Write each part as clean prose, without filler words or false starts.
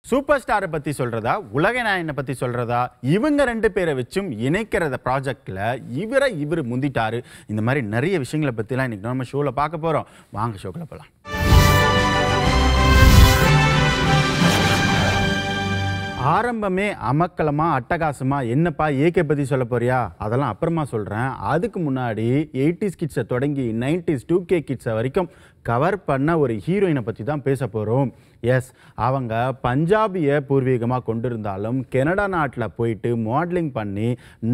Super ஸ்டாரை பத்தி சொல்றதா, உலக நாயகனை பத்தி சொல்றதா, இவங்க ரெண்டு பேரை வச்சும் இணைக்கிற ப்ராஜெக்ட்ல இவரு முந்திட்டாரு. இந்த மாதிரி நிறைய விஷயங்களை பத்திலாம் இன்னைக்கு நம்ம ஷோல பார்க்க போறோம். வாங்க ஷோக்குள்ள போலாம். ஆரம்பமே அமக்கலமா அட்டகாசமா என்னப்பா ஏகே பத்தி சொல்ல போறியா, அதெல்லாம் அப்புறமா சொல்றேன். அதுக்கு முன்னாடி 80s கிட்ஸை தொடங்கி 90s 2K கிட்ஸை வரைக்கும் கவர் பண்ண ஒரு ஹீரோயினை பற்றி தான் பேச போகிறோம். எஸ், அவங்க பஞ்சாபியை பூர்வீகமாக கொண்டிருந்தாலும் கனடா நாட்டில் போயிட்டு மாடலிங் பண்ணி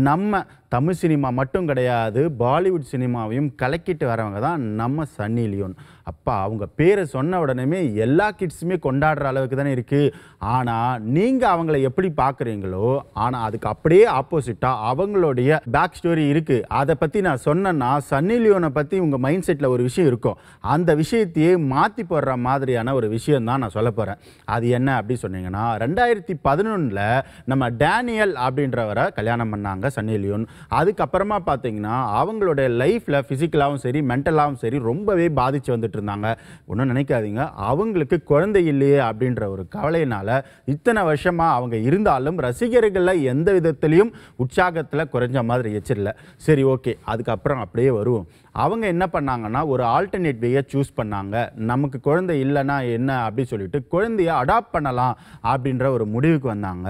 நம்ம தமிழ் சினிமா மட்டும் கிடையாது பாலிவுட் சினிமாவையும் கலக்கிட்டு வரவங்க தான் நம்ம சன்னி லியோன். அப்பா அவங்க பேரை சொன்ன உடனே எல்லா கிட்ஸுமே கொண்டாடுற அளவுக்கு தானே இருக்குது. ஆனால் நீங்கள் அவங்கள எப்படி பார்க்குறீங்களோ, ஆனால் அதுக்கு அப்படியே ஆப்போசிட்டாக அவங்களுடைய பேக் ஸ்டோரி இருக்குது. அதை பற்றி நான் சொன்னேன்னா சன்னி லியோனை பற்றி உங்கள் மைண்ட் செட்டில் ஒரு விஷயம் இருக்கும். அந்த விஷயத்தையே மாற்றி போடுற மாதிரியான ஒரு விஷயம் தான் நான் சொல்ல போகிறேன். அது என்ன அப்படி சொன்னீங்கன்னா, 2011 நம்ம டேனியல் அப்படின்றவரை கல்யாணம் பண்ணாங்க சன்னி லியோன். அதுக்கப்புறமா பார்த்தீங்கன்னா அவங்களுடைய லைஃப்பில் ஃபிசிக்கலாகவும் சரி மென்டலாகவும் சரி ரொம்பவே பாதித்து வந்துட்டு இருந்தாங்க. ஒன்றும் நினைக்காதீங்க, அவங்களுக்கு குழந்தை இல்லையே அப்படின்ற ஒரு கவலையினால இத்தனை வருஷமாக அவங்க இருந்தாலும் ரசிகர்களில் எந்த விதத்திலையும் உற்சாகத்தில் குறைஞ்ச மாதிரி வச்சிடல. சரி, ஓகே, அதுக்கப்புறம் அப்படியே வருவோம். அவங்க என்ன பண்ணாங்கன்னா ஒரு ஆல்டர்னேட் வேயை சூஸ் பண்ணாங்க. நமக்கு குழந்தை இல்லைன்னா என்ன அப்படி சொல்லிட்டு குழந்தைய அடாப்ட் பண்ணலாம் அப்படின்ற ஒரு முடிவுக்கு வந்தாங்க.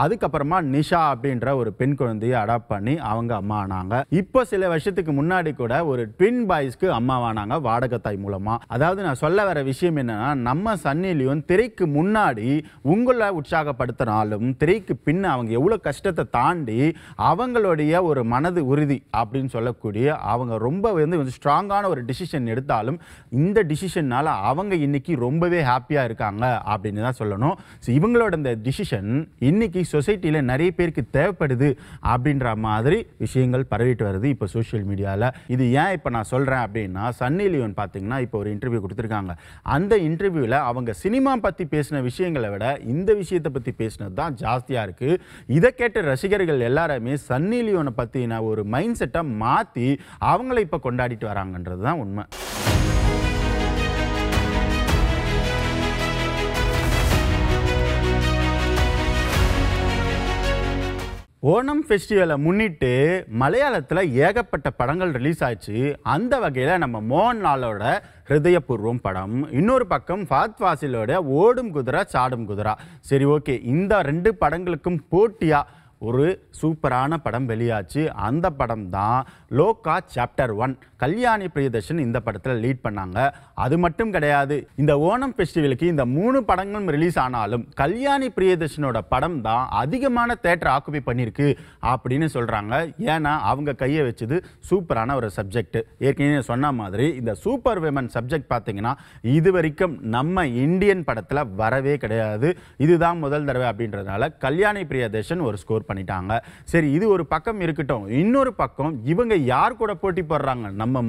அதுக்கப்புறமா நிஷா அப்படின்ற ஒரு பெண் குழந்தையை அடாப்ட் பண்ணி அவங்க அம்மா ஆனாங்க. இப்போ சில வருஷத்துக்கு முன்னாடி கூட ஒரு ட்வின் பாய்ஸ்க்கு அம்மாவானாங்க வாடகத்தாய் மூலமா. அதாவது நான் சொல்ல வர விஷயம் என்னன்னா, நம்ம சன்னி லியோன் திரைக்கு முன்னாடி உங்களை உற்சாகப்படுத்தினாலும் திரைக்கு பின்ன அவங்க எவ்வளோ கஷ்டத்தை தாண்டி அவங்களுடைய ஒரு மனது உறுதி அப்படின்னு சொல்லக்கூடிய அவங்க ரொம்ப வந்து ஸ்ட்ராங்கான ஒரு டிசிஷன் எடுத்தாலும் இந்த டிசிஷன்னால அவங்க இன்னைக்கு ரொம்பவே ஹாப்பியாக இருக்காங்க அப்படின்னு தான் சொல்லணும். ஸோ இவங்களோட இந்த டிசிஷன் இன்னைக்கு சொசைட்டியில் நிறைய பேருக்கு தேவைப்படுது அப்படின்ற மாதிரி விஷயங்கள் பரவிட்டு வருது இப்போ சோஷியல் மீடியாவில். இது ஏன் இப்போ நான் சொல்கிறேன் அப்படின்னா, சன்னி லியோன் பார்த்தீங்கன்னா இப்போ ஒரு இன்டர்வியூ கொடுத்துருக்காங்க. அந்த இன்டர்வியூவில் அவங்க சினிமா பற்றி பேசின விஷயங்களை விட இந்த விஷயத்தை பற்றி பேசினது தான் ஜாஸ்தியாக இருக்குது. இதை கேட்ட ரசிகர்கள் எல்லாருமே சன்னி லியோனை பற்றின ஒரு மைண்ட் செட்டை மாற்றி அவங்கள இப்போ கொண்டாடிட்டு வராங்கன்றது தான் உண்மை. ஓணம் ஃபெஸ்டிவலை முன்னிட்டு மலையாளத்தில் ஏகப்பட்ட படங்கள் ரிலீஸ் ஆச்சு. அந்த வகையில் நம்ம மோகன்லாலோட ஹிருதயபூர்வம் படம், இன்னொரு பக்கம் ஃபஹத் ஃபாசிலோட ஓடும் குதிரை சாடும் குதிரை. சரி, ஓகே, இந்த ரெண்டு படங்களுக்கும் போட்டியாக ஒரு சூப்பரான படம் வெளியாச்சு. அந்த படம் தான் லோகா சாப்டர் 1. கல்யாணி பிரியதர்ஷன் இந்த படத்தில் லீட் பண்ணாங்க. அது மட்டும் கிடையாது, இந்த ஓணம் ஃபெஸ்டிவலுக்கு இந்த 3 படங்களும் ரிலீஸ் ஆனாலும் கல்யாணி பிரியதர்ஷனோட படம் தான் அதிகமான தியேட்டர் ஆக்குபை பண்ணியிருக்கு அப்படின்னு சொல்கிறாங்க. ஏன்னா அவங்க கையை வச்சது சூப்பரான ஒரு சப்ஜெக்ட். ஏற்கனவே சொன்ன மாதிரி இந்த சூப்பர் விமன் சப்ஜெக்ட் பார்த்தீங்கன்னா இது வரைக்கும் நம்ம இந்தியன் படத்தில் வரவே கிடையாது. இதுதான் முதல் தடவை அப்படின்றதுனால கல்யாணி பிரியதர்ஷன் ஒரு ஸ்கோர் பண்ணிட்டாங்க. சரி, இது ஒரு பக்கம் இருக்கட்டும். இன்னொரு பக்கம் இவங்க யார் கூட போட்டி போடுறாங்க? நம்ம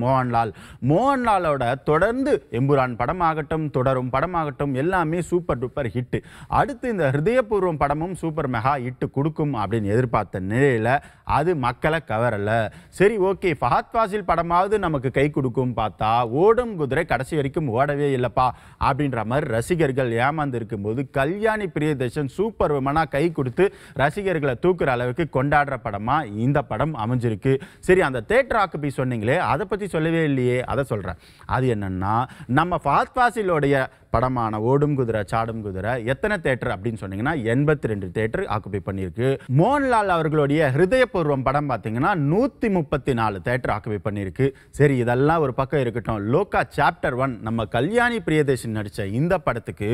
மோகன்லாலோட தொடர்ந்து எம்புரான் படமாகட்டும் தொடரும் படமாகட்டும் எல்லாமே சூப்பர் டூப்பர் ஹிட். அடுத்து இந்த ஹிருதயபூர்வம் படமும் சூப்பர் மெகா ஹிட் கொடுக்கும் அப்படின்னு எதிர்பார்த்த நிலையில அது மக்களை கவரல. சரி, ஓகே, ஃபஹத் ஃபாசில் படமாவது நமக்கு கை கொடுக்கும் பார்த்தா ஓடும் குதிரை கடைசி வரைக்கும் ஓடவே இல்லப்பா அப்படின்ற மாதிரி ரசிகர்கள் ஏமாந்து இருக்கும்போது கல்யாணி பிரியதர்ஷன் சூப்பர் விமனா கை கொடுத்து ரசிகர்களை தூக்குற அளவுக்கு கொண்டாடுற படமா இந்த படம் அமைஞ்சிருக்கு. சரி, அந்த தியேட்டர் ஆக்குபை சொன்னீங்களே, அதை பற்றி சொல்லவே இல்லையே, அதை சொல்கிறேன். அது என்னன்னா, நம்ம ஃபஹத் ஃபாசிலோடைய படமான ஓடும் குதிரை சாடும் குதிரை எத்தனை தியேட்டர் அப்படின்னு சொன்னீங்கன்னா 82 தியேட்டர் ஆக்குபை பண்ணியிருக்கு. மோகன்லால் அவர்களுடைய ஹிருதயபூர்வம் படம் பார்த்தீங்கன்னா 134 தியேட்டர் ஆக்குபை பண்ணியிருக்கு. சரி, இதெல்லாம் ஒரு பக்கம் இருக்கட்டும். லோகா சாப்டர் 1 நம்ம கல்யாணி பிரியதர்ஷன் நடித்த இந்த படத்துக்கு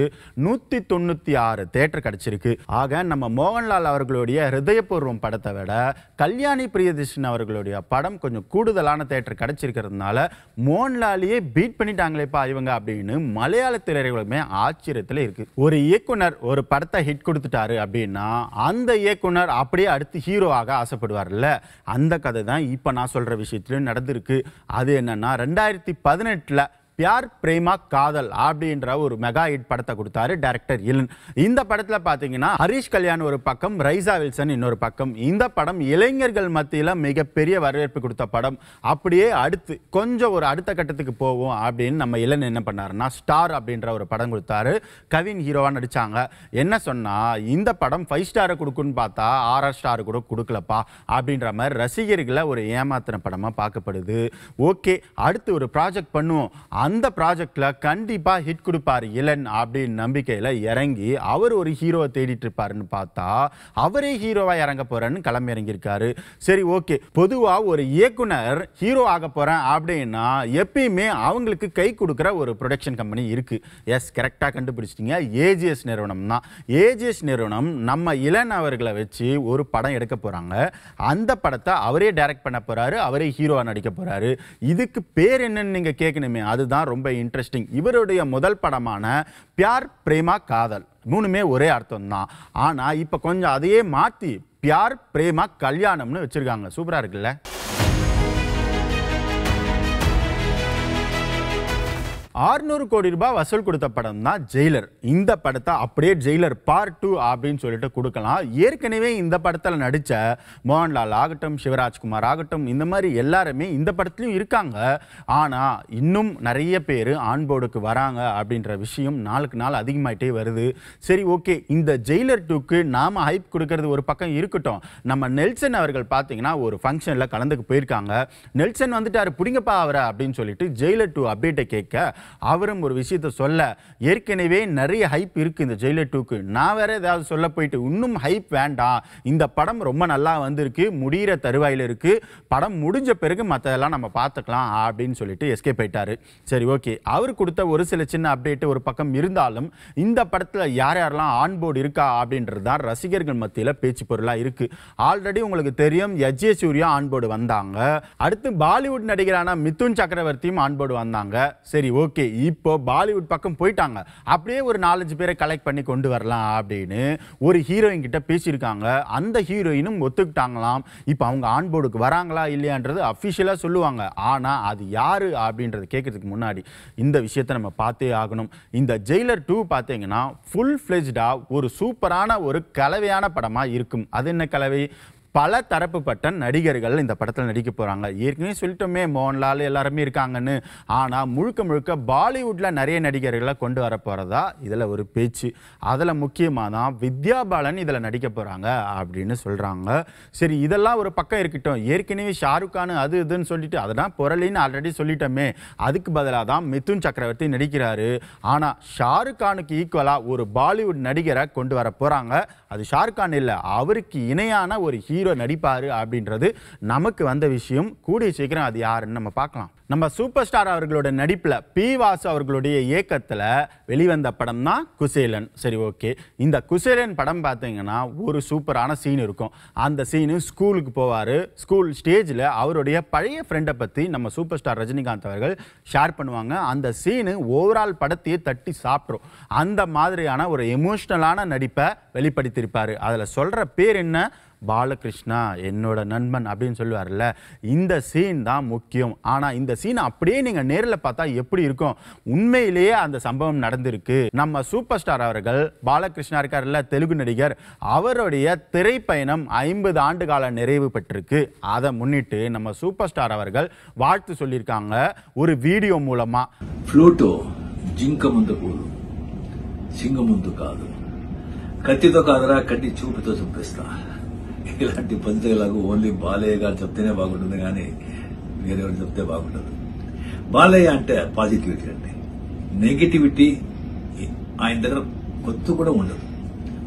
196 தியேட்டர் கிடைச்சிருக்கு. ஆக நம்ம மோகன்லால் அவர்களுடைய ஹிருதயபூர்வம் படத்தை விட கல்யாணி பிரியதர்ஷன் அவர்களுடைய படம் கொஞ்சம் கூடுதலான தியேட்டர் கிடைச்சிருக்கிறதுனால மோகன்லாலையே பீட் பண்ணிட்டாங்களேப்பா இவங்க அப்படின்னு மலையாள திரையுலகமே ஆச்சரியத்தில் இருக்கு. ஒரு இயக்குனர் ஒரு படத்தை ஹிட் கொடுத்துட்டாரு அப்படின்னா அந்த இயக்குனர் அப்படியே அடுத்து ஹீரோவாக ஆசைப்படுவார்ல, அந்த கதை தான் இப்போ நான் சொல்ற விஷயத்திலும் நடந்திருக்கு. அது என்னன்னா 2018 பியார் பிரேமா காதல் அப்படின்ற ஒரு மெகா ஹிட் படத்தை கொடுத்தாரு டைரக்டர் இளன். இந்த படத்துல பாத்தீங்கன்னா ஹரிஷ் கல்யாண் ஒரு பக்கம், ரைசா வில்சன் இன்னொரு பக்கம். இந்த படம் இளைஞர்கள் மத்தியில மிகப்பெரிய வரவேற்பு கொடுத்த படம். அப்படியே அடுத்து கொஞ்சம் ஒரு அடுத்த கட்டத்துக்கு போவோம் அப்படின்னு நம்ம இளன் என்ன பண்ணாருன்னா ஸ்டார் அப்படின்ற ஒரு படம் கொடுத்தாரு. கவின் ஹீரோவா நடிச்சாங்க. என்ன சொன்னா இந்த படம் 5 ஸ்டாரை கொடுக்குன்னு பார்த்தா 6 ஸ்டார் கூட கொடுக்கலப்பா அப்படின்ற மாதிரி ரசிகர்களை ஒரு ஏமாத்தின படமா பார்க்கப்படுது. ஓகே, அடுத்து ஒரு ப்ராஜெக்ட் பண்ணுவோம், அந்த ப்ராஜெக்ட்ல கண்டிப்பா ஹிட் கொடுப்பாரு இளன் அப்படின்னு நம்பிக்கையில இறங்கி அவர் ஒரு ஹீரோவை தேடிட்டு இருப்பாருன்னு பார்த்தா அவரே ஹீரோவா இறங்க போறேன்னு கிளம்பி இறங்கியிருக்காரு. சரி ஓகே, பொதுவா ஒரு இயக்குனர் ஹீரோ ஆக போறேன் அப்படின்னா எப்பயுமே அவங்களுக்கு கை கொடுக்குற ஒரு ப்ரொடக்ஷன் கம்பெனி இருக்கு. எஸ், கரெக்டா கண்டுபிடிச்சிட்டீங்க, ஏஜிஎஸ் நிறுவனம் தான். ஏஜிஎஸ் நிறுவனம் நம்ம இளன் அவர்களை வச்சு ஒரு படம் எடுக்க போறாங்க. அந்த படத்தை அவரே டைரக்ட் பண்ண போறாரு, அவரே ஹீரோவா நடிக்க போறாரு. இதுக்கு பேர் என்னன்னு நீங்க கேட்கணுமே, அதுதான் ரொம்ப இன்ட்ரெஸ்டிங். இவருடைய முதல் படமான பியார் பிரேமா காதல், மூணுமே ஒரே அர்த்தம் தான். ஆனா இப்ப கொஞ்சம் அதையே மாத்தி பியார் பிரேமா கல்யாணம்னு வச்சிருக்காங்க. சூப்பரா இருக்குல்ல? 600 கோடி ரூபாய் வசூல் கொடுத்த படம் தான் ஜெயிலர். இந்த படத்தை அப்படியே ஜெயிலர் பார்ட் 2 அப்படின்னு சொல்லிட்டு கொடுக்கலாம். ஏற்கனவே இந்த படத்தில் நடித்த மோகன்லால் ஆகட்டும், சிவராஜ்குமார் ஆகட்டும், இந்த மாதிரி எல்லாருமே இந்த படத்துலையும் இருக்காங்க. ஆனால் இன்னும் நிறைய பேர் ஆன்போர்டுக்கு வராங்க அப்படின்ற விஷயம் நாளுக்கு நாள் அதிகமாயிட்டே வருது. சரி ஓகே, இந்த ஜெயிலர் 2க்கு நாம ஹைப் கொடுக்கறது ஒரு பக்கம் இருக்கட்டும். நம்ம நெல்சன் அவர்கள் பார்த்தீங்கன்னா ஒரு ஃபங்க்ஷனில் கலந்துக்கு போயிருக்காங்க. நெல்சன் வந்துட்டாரு, பிடிங்கப்பா அவரை அப்படின்னு சொல்லிட்டு ஜெயிலர் 2 அப்டேட்டை கேட்க அவரும் ஒரு விஷயத்தை சொல்ல, ஏற்கனவே நிறைய ஹைப் இருக்கு இந்த ஜெயிலர் 2க்கு, நான் வேற ஏதாவது சொல்ல போயிட்டு இன்னும் ஹைப் வேண்டாம், இந்த படம் ரொம்ப நல்லா வந்திருக்கு, முடிகிற தருவாயில் இருக்கு, படம் முடிஞ்ச பிறகு மற்றதெல்லாம் நம்ம பார்த்துக்கலாம் அப்படின்னு சொல்லிட்டு எஸ்கேப் ஆயிட்டாரு. சரி ஓகே, அவர் கொடுத்த ஒரு சில சின்ன அப்டேட் ஒரு பக்கம் இருந்தாலும் இந்த படத்தில் யார் யாரெல்லாம் ஆன்போர்டு இருக்கா அப்படின்றது தான் ரசிகர்கள் மத்தியில் பேச்சு பொருளாக இருக்கு. ஆல்ரெடி உங்களுக்கு தெரியும், எஜ்ஜே சூர்யா ஆன்போர்டு வந்தாங்க. அடுத்து பாலிவுட் நடிகரான மிதுன் சக்கரவர்த்தியும் ஆன்போர்டு வந்தாங்க. சரி ஓகே, இப்போ பாலிவுட் பக்கம் போயிட்டாங்க. அப்படியே ஒரு 4-5 பேரை கலெக்ட் பண்ணி கொண்டு வரலாம் அப்படின்னு ஒரு ஹீரோயின் கிட்ட பேசியிருக்காங்க. அந்த ஹீரோயினும் ஒத்துக்கிட்டாங்களாம். இப்போ அவங்க ஆன்போர்டுக்கு வராங்களா இல்லையான்றது அஃபிஷியலா சொல்லுவாங்க. ஆனா அது யாரு அப்படின்றது கேட்கறதுக்கு முன்னாடி இந்த விஷயத்தை நம்ம பார்த்தே ஆகணும். இந்த ஜெயிலர் 2 பார்த்தீங்கன்னா ஃபுல் ஃப்ளெஜ்டா ஒரு சூப்பரான ஒரு கலவையான படமா இருக்கும். அது என்ன கலவை? பல தரப்புப்பட்ட நடிகர்கள் இந்த படத்தில் நடிக்க போகிறாங்க. ஏற்கனவே சொல்லிட்டோமே மோகன்லால் எல்லாருமே இருக்காங்கன்னு. ஆனால் முழுக்க முழுக்க பாலிவுட்டில் நிறைய நடிகர்களை கொண்டு வர போகிறதா இதில் ஒரு பேச்சு. அதில் முக்கியமாக தான் வித்யா பாலன் இதில் நடிக்க போகிறாங்க அப்படின்னு சொல்கிறாங்க. சரி, இதெல்லாம் ஒரு பக்கம் இருக்கட்டும். ஏற்கனவே ஷாருக் கான் அது இதுன்னு சொல்லிட்டு அதெல்லாம் பொருளின்னு ஆல்ரெடி சொல்லிட்டோமே. அதுக்கு பதிலாக தான் மிதுன் சக்கரவர்த்தி நடிக்கிறாரு. ஆனால் ஷாருக் கானுக்கு ஈக்குவலாக ஒரு பாலிவுட் நடிகரை கொண்டு வர போகிறாங்க. அது ஷாருக் கான் இல்லை, அவருக்கு இணையான ஒரு ஹீரோ நடிப்பாரு அப்படின்றது நமக்கு வந்த விஷயம். கூடிய சீக்கிரம் அது யாருன்னு நம்ம பார்க்கலாம். நம்ம சூப்பர் ஸ்டார் அவர்களோட நடிப்பில் பி வாசு அவர்களுடைய இயக்கத்தில் வெளிவந்த படம் தான் குசேலன். சரி ஓகே, இந்த குசேலன் படம் பார்த்தீங்கன்னா ஒரு சூப்பரான சீன் இருக்கும். அந்த சீனு ஸ்கூலுக்கு போவார். ஸ்கூல் ஸ்டேஜில் அவருடைய பழைய ஃப்ரெண்டை பற்றி நம்ம சூப்பர் ஸ்டார் ரஜினிகாந்த் அவர்கள் ஷேர் பண்ணுவாங்க. அந்த சீனு ஓவரால் படத்தையே தட்டி சாப்பிட்ரும். அந்த மாதிரியான ஒரு எமோஷ்னலான நடிப்பை வெளிப்படுத்தியிருப்பார். அதில் சொல்கிற பேர் என்ன? பாலகிருஷ்ணா என்னோட நண்பன் அப்படின்னு சொல்லுவார்ல. இந்த சீன் தான் முக்கியம். ஆனால் இந்த சீனை அப்படியே நீங்கள் நேரில் பார்த்தா எப்படி இருக்கும்? உண்மையிலேயே அந்த சம்பவம் நடந்திருக்கு. நம்ம சூப்பர் ஸ்டார் அவர்கள் பாலகிருஷ்ணா இருக்கார்ல, தெலுங்கு நடிகர், அவருடைய திரைப்பயணம் 50 ஆண்டு கால நிறைவு பெற்றிருக்கு. அதை முன்னிட்டு நம்ம சூப்பர் ஸ்டார் அவர்கள் வாழ்த்து சொல்லியிருக்காங்க ஒரு வீடியோ மூலமா. ఫ్లూటో జింక ముందు కూడు సింగ ముందు కాదు, కత్తితో కాదురా కట్టి చూపుతో చంపేస్తా. ఇలాంటి పంచలాగా ఓన్లీ బాలయ్య గారు చెప్తేనే బాగుంటుంది, కానీ వేరెవరు చెప్తే బాగుండదు. బాలయ్య అంటే పాజిటివిటీ అండి. నెగిటివిటీ ఆయన దగ్గర కొత్త కూడా ఉండదు.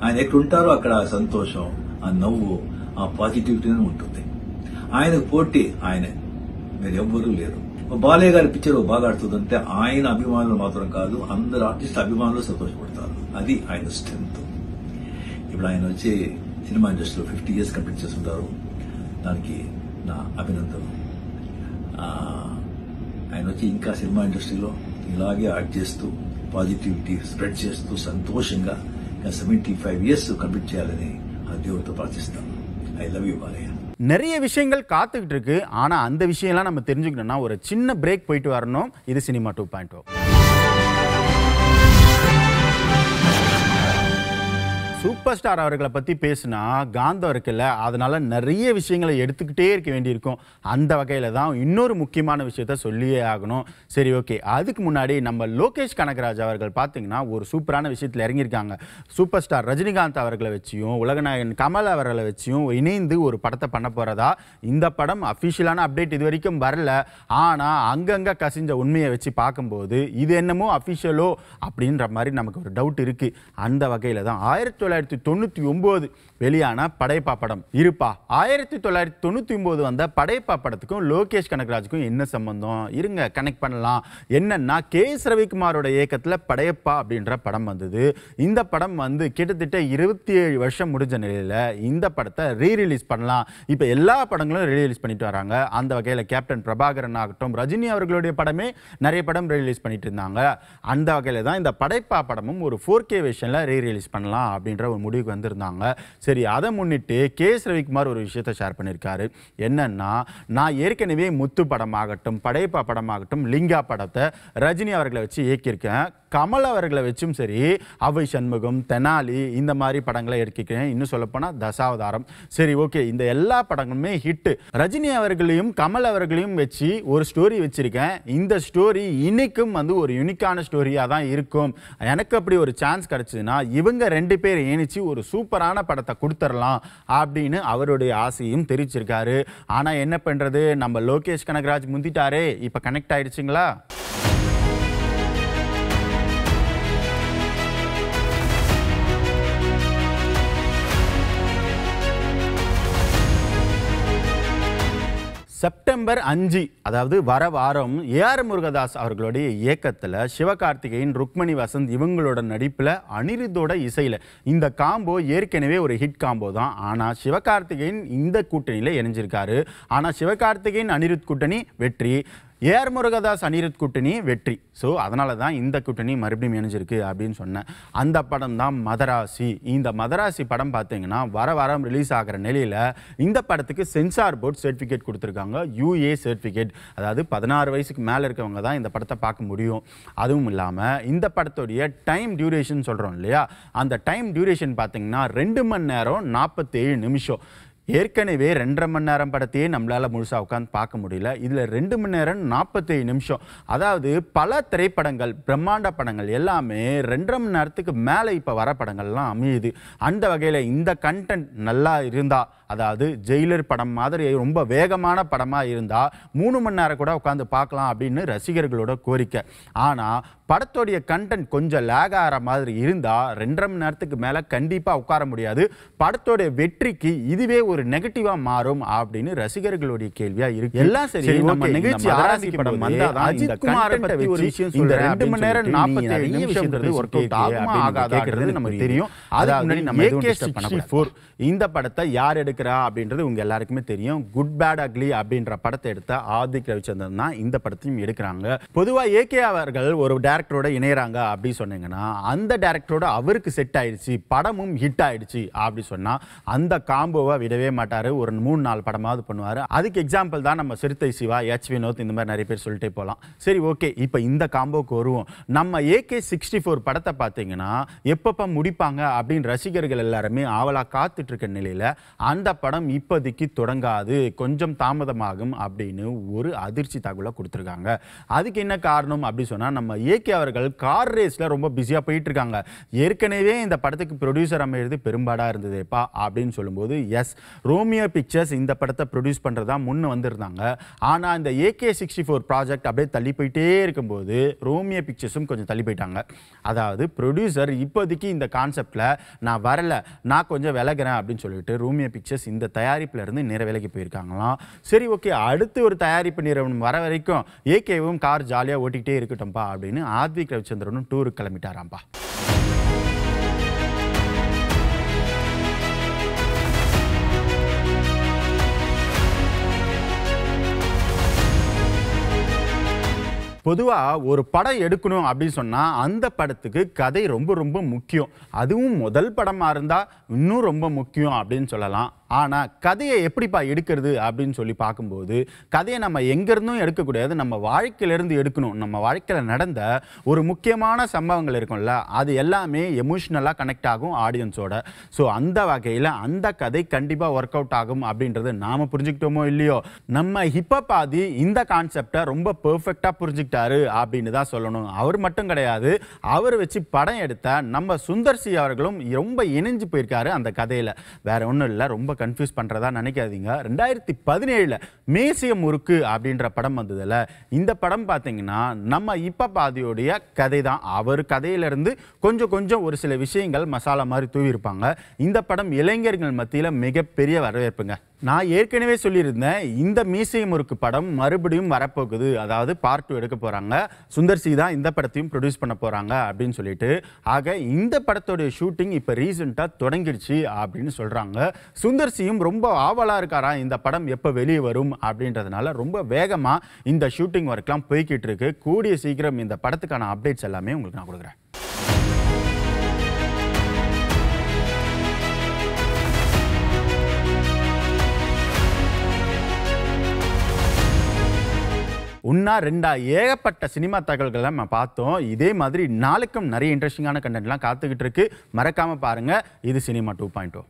ఆయన ఎక్కడుంటారో అక్కడ ఆ సంతోషం, ఆ నవ్వు, ఆ పాజిటివిటీ ఉంటుంది. ఆయనకు పోటీ ఆయనే, మీరు ఎవ్వరూ లేరు. బాలయ్య గారి పిక్చర్ బాగా ఆడుతుందంటే ఆయన అభిమానులు మాత్రం కాదు, అందరు ఆర్టిస్ట్ అభిమానులు సంతోషపడతారు. అది ఆయన స్ట్రెంత్. ఇప్పుడు ఆయన వచ్చి సినిమా ఇండస్ట్రీలో 50 years కంప్లీట్ చేస్తుంటారు. దానికి నా అభినందనలు. ఆయన వచ్చి ఇంకా సినిమా ఇండస్ట్రీలో ఇలాగే యాక్ట్ చేస్తూ పాజిటివిటీ స్ప్రెడ్ చేస్తూ సంతోషంగా 75 years కంప్లీట్ చేయాలని ఆ దేవుడితో ప్రార్థిస్తాను. I love you Balayya. நிறைய விஷயங்கள் காத்துக்கிட்டு இருக்கு. ஆனா அந்த விஷயம்லாம் நம்ம தெரிஞ்சுக்கணும்னா ஒரு சின்ன பிரேக் போயிட்டு வரணும். இது சினிமா 2.0. சூப்பர் ஸ்டார் அவர்களை பற்றி பேசினா காந்தம் இருக்குல்ல, அதனால நிறைய விஷயங்களை எடுத்துக்கிட்டே இருக்க வேண்டியிருக்கும். அந்த வகையில் தான் இன்னொரு முக்கியமான விஷயத்த சொல்லியே ஆகணும். சரி, ஓகே, அதுக்கு முன்னாடி நம்ம லோகேஷ் கனகராஜ் அவர்கள் பார்த்தீங்கன்னா ஒரு சூப்பரான விஷயத்தில் இறங்கியிருக்காங்க. சூப்பர் ஸ்டார் ரஜினிகாந்த் அவர்களை வச்சியும் உலகநாயகன் கமல் அவர்களை வச்சியும் இணைந்து ஒரு படத்தை பண்ண போகிறதா. இந்த படம் அஃபிஷியலான அப்டேட் இது வரைக்கும் வரல. ஆனால் அங்கங்கே கசிஞ்ச உண்மையை வச்சு பார்க்கும்போது இது என்னமோ அஃபிஷியலோ அப்படின்ற மாதிரி நமக்கு ஒரு டவுட் இருக்குது. அந்த வகையில் தான் 1999 வெளியான படையப்பா படம் இருப்பா. 1999 வந்த படையப்பா படத்துக்கும் லோகேஷ் கனகராஜுக்கும் என்ன சம்பந்தம்? இருங்க, கனெக்ட் பண்ணலாம். என்னன்னா, கே.எஸ். ரவிக்குமாரோட இயக்கத்தில் படையப்பா அப்படின்ற படம் வந்தது. இந்த படம் வந்து கிட்டத்தட்ட 27 வருஷம் முடிஞ்ச நிலையில் இந்த படத்தை ரீரிலீஸ் பண்ணலாம். இப்போ எல்லா படங்களும் ரீரிலீஸ் பண்ணிட்டு வராங்க. அந்த வகையில் கேப்டன் பிரபாகரன் ஆகட்டும், ரஜினி அவர்களுடைய படமே நிறைய படம் ரீரிலீஸ் பண்ணிட்டு இருந்தாங்க. அந்த வகையில் தான் இந்த படையப்பா படமும் ஒரு 4K வெர்ஷனில் ரீரிலீஸ் பண்ணலாம் அப்படின்ற ஒரு முடிவுக்கு வந்திருந்தாங்க. சரி, அதை முன்னிட்டு கே.எஸ். ரவிக்குமார் ஒரு விஷயத்தை ஷேர் பண்ணியிருக்காரு. என்னன்னா, நான் ஏற்கனவே முத்து படமாகட்டும், படையப்பா படமாகட்டும், லிங்கா படத்தை ரஜினி அவர்களை வச்சு இயக்கியிருக்கேன். கமல் அவர்களை வச்சும் சரி, அவை சண்முகம், தெனாலி இந்த மாதிரி படங்களை எடுக்கிறேன். இன்னும் சொல்லப்போனால் தசாவதாரம். சரி, ஓகே, இந்த எல்லா படங்களுமே ஹிட்டு. ரஜினி அவர்களையும் கமல் அவர்களையும் வச்சு ஒரு ஸ்டோரி வச்சிருக்கேன். இந்த ஸ்டோரி இன்னைக்கும் வந்து ஒரு யூனிக்கான ஸ்டோரியாக தான் இருக்கும். எனக்கு அப்படி ஒரு சான்ஸ் கிடைச்சதுன்னா இவங்க 2 பேர் இணைச்சு ஒரு சூப்பரான படத்தை கொடுத்துடலாம் அப்படின்னு அவருடைய ஆசையும் தெரிவிச்சிருக்காரு. ஆனால் என்ன பண்ணுறது, நம்ம லோகேஷ் கனகராஜ் முந்திட்டாரே. இப்போ கனெக்ட் ஆயிடுச்சுங்களா? செப்டம்பர் 5, அதாவது வர வாரம் ஏஆர் முருகதாஸ் அவர்களுடைய இயக்கத்தில் சிவகார்த்திகேயன், ருக்மணி வசந்த் இவங்களோட நடிப்பில் அனிருத்தோட இசையில் இந்த காம்போ ஏற்கனவே ஒரு ஹிட் காம்போ தான். ஆனால் சிவகார்த்திகேயன் இந்த கூட்டணியில் இணைஞ்சிருக்காரு. ஆனால் சிவகார்த்திகேயன் அனிருத் கூட்டணி வெற்றி, ஏஆர் முருகதாஸ் அனிருத் கூட்டணி வெற்றி. ஸோ அதனால தான் இந்த கூட்டணி மறுபடியும் இணைஞ்சிருக்கு அப்படின்னு சொன்னேன். அந்த படம் தான் மதராசி. இந்த மதராசி படம் பார்த்தீங்கன்னா வர வாரம் ரிலீஸ் ஆகிற நிலையில் இந்த படத்துக்கு சென்சார் போர்ட் சர்டிஃபிகேட் கொடுத்துருக்காங்க. UA சர்டிஃபிகேட், அதாவது 16 வயசுக்கு மேலே இருக்கவங்க தான் இந்த படத்தை பார்க்க முடியும். அதுவும் இல்லாமல் இந்த படத்துடைய டைம் டியூரேஷன் சொல்கிறோம் இல்லையா, அந்த டைம் டியூரேஷன் பார்த்தீங்கன்னா 2 மணி நேரம் 47 நிமிஷம். ஏற்கனவே 2.5 மணி நேரம் படத்தையே நம்மளால் முழுசாக உட்காந்து பார்க்க முடியல. இதில் 2 மணி நேரம் 47 நிமிஷம். அதாவது பல திரைப்படங்கள், பிரம்மாண்ட படங்கள் எல்லாமே 2.5 மணி நேரத்துக்கு மேலே இப்போ வர படங்கள்லாம் அமையுது. அந்த வகையில் இந்த கண்டென்ட் நல்லா இருந்தால், அதாவது ஜெயிலர் படம் மாதிரி ரொம்ப வேகமான படமாக இருந்தால் 3 மணி நேரம் கூட உட்காந்து பார்க்கலாம் அப்படின்னு ரசிகர்களோட கோரிக்கை. ஆனால் படத்தோடைய கண்டென்ட் கொஞ்சம் லேக் ஆகிற மாதிரி இருந்தால் 2.5 மணி நேரத்துக்கு மேலே கண்டிப்பாக உட்கார முடியாது. படத்தோடைய வெற்றிக்கு இதுவே ஒரு நெகட்டிவாக மாறும் அப்படின்னு ரசிகர்களுடைய கேள்வியாக இருக்கு. எல்லாம் சரி, நம்ம நிகழ்ச்சி ஆரம்பிக்கும் அஜித் குமாரை பற்றி ஒரு விஷயம் இந்த 2 மணி நேரம் 47 நிமிஷம்ன்றது ஒர்க் அவுட் ஆகுமா ஆகாதாங்கிறது நமக்கு தெரியும். அதாவது நம்ம AK-64 இந்த படத்தை யார் எடுக்கிறா அப்படின்றது உங்க எல்லாருக்குமே தெரியும். குட் பேட் அக்லி அப்படின்ற படத்தை எடுத்த ஆதிக் ரவிச்சந்திரன் தான் இந்த படத்தையும் எடுக்கிறாங்க. பொதுவாக AK அவர்கள் ஒரு டேரக்டரோட இணையறாங்க அப்படி சொன்னீங்கன்னா அந்த டேரக்டரோட அவருக்கு செட் ஆயிடுச்சு, படமும் ஹிட் ஆயிடுச்சு அப்படி சொன்னா அந்த காம்போவை விடவே மாட்டாரு. ஒரு 3-4 படமாவது பண்ணுவாரு. அதுக்கு எக்ஸாம்பிள் தான் நம்ம சிறுத்தை சிவா, H வினோத், இந்த மாதிரி நிறைய பேர் சொல்லிட்டே போகலாம். சரி, ஓகே, இப்போ இந்த காம்போக்கு வருவோம். நம்ம AK-64 படத்தை பார்த்தீங்கன்னா எப்பப்ப முடிப்பாங்க அப்படின்னு ரசிகர்கள் எல்லாருமே ஆவலா காத்துட்டு இருக்க நிலையில அந்த படம் இப்போதைக்கு தொடங்காது, கொஞ்சம் தாமதமாகும் அப்படின்னு ஒரு அதிர்ச்சி தகவலை கொடுத்துருக்காங்க. அதுக்கு என்ன காரணம் அப்படி சொன்னா, நம்ம AK அவர்கள் கார் ரேஸ்ல ரொம்ப பிஸியா போயிட்டு இருக்காங்க. ஏற்கனவே இந்த படத்துக்கு ப்ரொடியூசர் அமைகிறது பெரும்பாடா இருந்ததுப்பா அப்படின்னு சொல்லும்போது, எஸ், ரோமியோ பிக்சர்ஸ் இந்த படத்தை ப்ரொடியூஸ் பண்றதா முன்ன வந்திருந்தாங்க. ஆனா இந்த AK-64 ப்ராஜெக்ட் அப்படியே தள்ளி போயிட்டே இருக்கும்போது ரோமியோ பிக்சர்ஸும் கொஞ்சம் தள்ளி போயிட்டாங்க. அதாவது ப்ரொடியூசர் இப்போதைக்கு இந்த கான்செப்ட்ல நான் வரல, நான் கொஞ்சம் விலகிறேன் அப்படின்னு சொல்லிட்டு ரோமியோ பிக்சர்ஸ் இந்த தயாரிப்புல இருந்து நேர விலகி போயிருக்காங்களாம். சரி, ஓகே, அடுத்து ஒரு தயாரிப்பு நிறுவனம் வர வரைக்கும் AKவும் கார் ஜாலியா ஓட்டிக்கிட்டே இருக்கட்டும்பா அப்படின்னு ஆதிக் ரவிச்சந்திரனும் டூருக்கு கிளம்பிட்டாராம்பா. பொதுவா ஒரு படம் எடுக்கணும் அப்படின்னு சொன்னா அந்த படத்துக்கு கதை ரொம்ப ரொம்ப முக்கியம். அதுவும் முதல் படமா இருந்தா இன்னும் ரொம்ப முக்கியம் அப்படின்னு சொல்லலாம். ஆனா கதையை எப்படிப்பா எடுக்கிறது அப்படின்னு சொல்லி பார்க்கும்போது கதையை நம்ம எங்க இருந்தும் எடுக்கக்கூடாது, நம்ம வாழ்க்கையில இருந்து எடுக்கணும். நம்ம வாழ்க்கையில நடந்த ஒரு முக்கியமான சம்பவங்கள் இருக்கும்ல, அது எல்லாமே எமோஷனலா கனெக்ட் ஆகும் ஆடியன்ஸோட. ஸோ அந்த வகையில் அந்த கதை கண்டிப்பா ஒர்க் அவுட் ஆகும் அப்படின்றது நாம புரிஞ்சுக்கிட்டோமோ இல்லையோ, நம்ம ஹிப்ஹாப் ஆதி இந்த கான்செப்டை ரொம்ப பெர்ஃபெக்டா புரிஞ்சுக்கிட்டாரு அப்படின்னு தான் சொல்லணும். அவர் மட்டும் கிடையாது, அவர் வச்சு படம் எடுத்த நம்ம சுந்தர் சி அவர்களும் ரொம்ப இணைஞ்சு போயிருக்காரு அந்த கதையில. வேற ஒன்றும் இல்லை, ரொம்ப கன்ஃபியூஸ் பண்றதா நினைக்காதீங்க. 2017 மேசிய முறுக்கு அப்படின்ற படம் வந்ததுல, இந்த படம் பார்த்தீங்கன்னா நம்ம ஹிப்ஹாப் ஆதியோடைய கதை தான். அவர் கதையிலிருந்து கொஞ்சம் கொஞ்சம் ஒரு சில விஷயங்கள் மசாலா மாதிரி தூவி இருப்பாங்க. இந்த படம் இளைஞர்கள் மத்தியில் மிகப்பெரிய வரவேற்புங்க. நான் ஏற்கனவே சொல்லியிருந்தேன், இந்த மீசை முறுக்கு படம் மறுபடியும் வரப்போகுது, அதாவது பார்ட் 2 எடுக்க போறாங்க. சுந்தர் சி தான் இந்த படத்தையும் ப்ரொடியூஸ் பண்ண போறாங்க அப்படின்னு சொல்லிட்டு. ஆக இந்த படத்தோட ஷூட்டிங் இப்போ ரீசெண்டாக தொடங்கிடுச்சு அப்படின்னு சொல்றாங்க. சுந்தர் சியும் ரொம்ப ஆவலா இருக்காரா இந்த படம் எப்போ வெளியே வரும் அப்படின்றதுனால ரொம்ப வேகமா இந்த ஷூட்டிங் ஒர்க்லாம் போய்கிட்டு இருக்கு. கூடிய சீக்கிரம் இந்த படத்துக்கான அப்டேட்ஸ் எல்லாமே உங்களுக்கு நான் கொடுக்குறேன். ஒன்னா ரெண்டா ஏகப்பட்ட சினிமா தகவல்களை நம்ம பார்த்தோம். இதே மாதிரி நாளுக்கும் நிறைய இன்ட்ரெஸ்டிங்கான கண்டென்ட்லாம் காத்துக்கிட்டு இருக்கு. மறக்காம பாருங்க. இது சினிமா 2.0.